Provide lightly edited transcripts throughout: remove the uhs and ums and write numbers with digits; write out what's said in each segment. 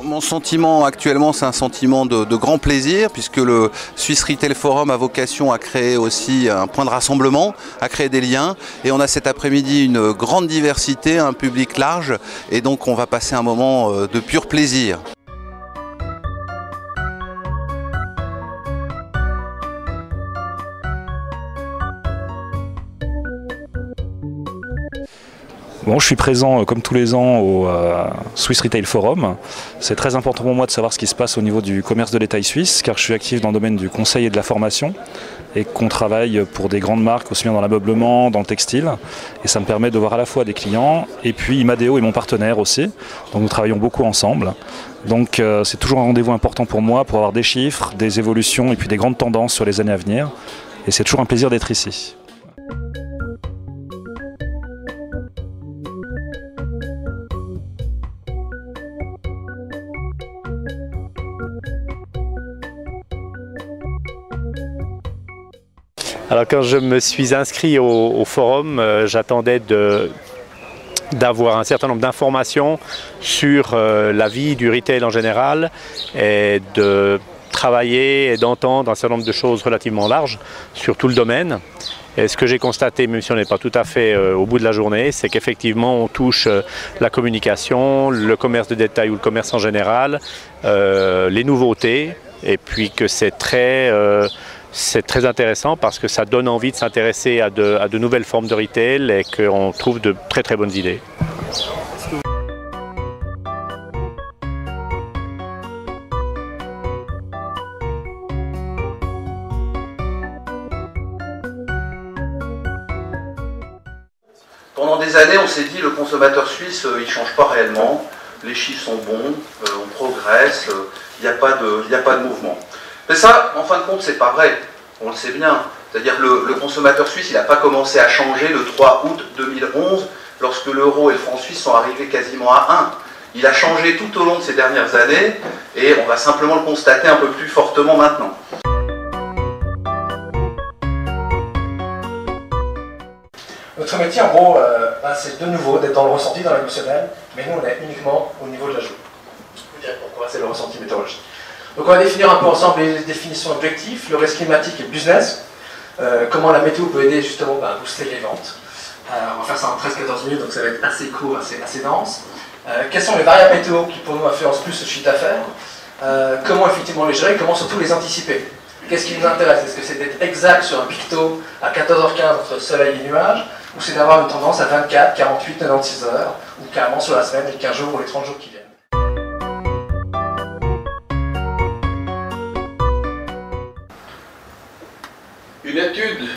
mon sentiment actuellement, c'est un sentiment de grand plaisir, puisque le Swiss Retail Forum a vocation à créer aussi un point de rassemblement, à créer des liens. Et on a cet après-midi une grande diversité, un public large, et donc on va passer un moment de pur plaisir. Bon, je suis présent comme tous les ans au Swiss Retail Forum. C'est très important pour moi de savoir ce qui se passe au niveau du commerce de détail suisse, car je suis actif dans le domaine du conseil et de la formation et qu'on travaille pour des grandes marques, aussi bien dans l'ameublement, dans le textile. Et ça me permet de voir à la fois des clients et puis Imadeo est mon partenaire aussi. Donc nous travaillons beaucoup ensemble. Donc c'est toujours un rendez-vous important pour moi pour avoir des chiffres, des évolutions et puis des grandes tendances sur les années à venir. Et c'est toujours un plaisir d'être ici. Alors quand je me suis inscrit au forum, j'attendais d'avoir un certain nombre d'informations sur la vie du retail en général et de travailler et d'entendre un certain nombre de choses relativement larges sur tout le domaine. Et ce que j'ai constaté, même si on n'est pas tout à fait au bout de la journée, c'est qu'effectivement on touche la communication, le commerce de détail ou le commerce en général, les nouveautés, et puis que c'est très intéressant parce que ça donne envie de s'intéresser à de nouvelles formes de retail et qu'on trouve de très bonnes idées. Pendant des années, on s'est dit le consommateur suisse, il ne change pas réellement, les chiffres sont bons, on progresse, il n'y a pas de mouvement. Mais ça, en fin de compte, c'est pas vrai, on le sait bien. C'est-à-dire que le consommateur suisse, il n'a pas commencé à changer le 3 août 2011, lorsque l'euro et le franc suisse sont arrivés quasiment à 1. Il a changé tout au long de ces dernières années, et on va simplement le constater un peu plus fortement maintenant. Notre métier, en gros, c'est de nouveau d'être dans le ressenti, dans l'émotionnel, mais nous, on est uniquement au niveau de la joue. Je vais vous dire pourquoi, c'est le ressenti météorologique. Donc on va définir un peu ensemble les définitions objectives, le risque climatique et le business, comment la météo peut aider justement à booster les ventes. On va faire ça en 13-14 minutes, donc ça va être assez court, assez dense. Quelles sont les variables météo qui pour nous influencent plus ce chiffre d'affaires, comment effectivement les gérer, comment surtout les anticiper. Qu'est-ce qui nous intéresse? Est-ce que c'est d'être exact sur un picto à 14h15 entre soleil et nuages, ou c'est d'avoir une tendance à 24, 48, 96 heures, ou carrément sur la semaine, les 15 jours ou les 30 jours qui viennent? Une étude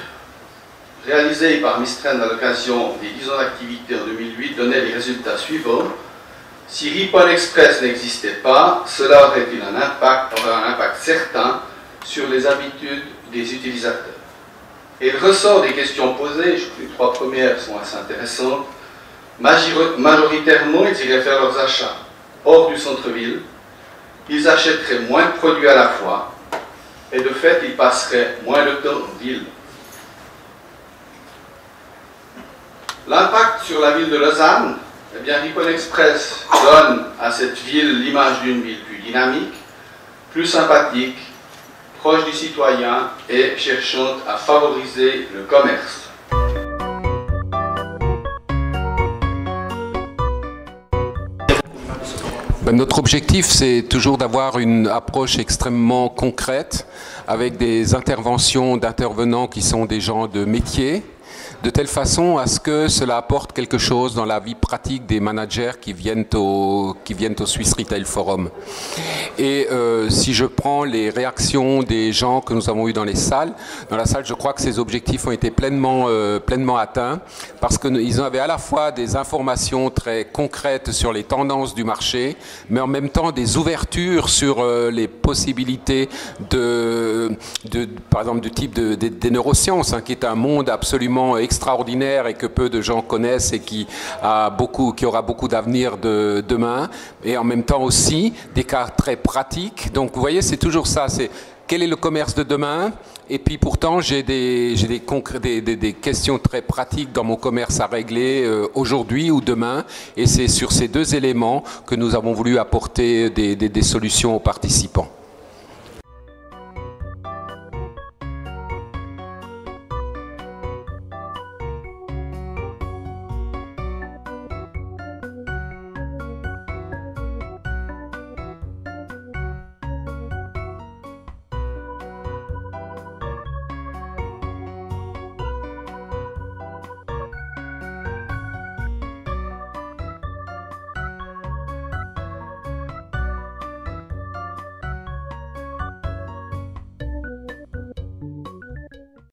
réalisée par Mistren à l'occasion des 10 ans d'activité en 2008 donnait les résultats suivants. Si Rippon Express n'existait pas, cela aurait un impact certain sur les habitudes des utilisateurs. Et il ressort des questions posées, je trouve que les 3 premières sont assez intéressantes. Majoritairement, ils iraient faire leurs achats hors du centre-ville, ils achèteraient moins de produits à la fois, et de fait, ils passeraient moins de temps en ville. L'impact sur la ville de Lausanne, eh bien, Rippon Express donne à cette ville l'image d'une ville plus dynamique, plus sympathique, proche du citoyen et cherchant à favoriser le commerce. Notre objectif, c'est toujours d'avoir une approche extrêmement concrète avec des interventions d'intervenants qui sont des gens de métier, de telle façon à ce que cela apporte quelque chose dans la vie pratique des managers qui viennent au Swiss Retail Forum. Et si je prends les réactions des gens que nous avons eu dans la salle, je crois que ces objectifs ont été pleinement atteints parce qu'ils avaient à la fois des informations très concrètes sur les tendances du marché, mais en même temps des ouvertures sur les possibilités par exemple du type des neurosciences, qui est un monde absolument extraordinaire et que peu de gens connaissent et qui aura beaucoup d'avenir demain, et en même temps aussi des cas très pratiques. Donc vous voyez, c'est toujours ça, c'est quel est le commerce de demain? Et puis pourtant, j'ai des questions très pratiques dans mon commerce à régler aujourd'hui ou demain. Et c'est sur ces deux éléments que nous avons voulu apporter des solutions aux participants.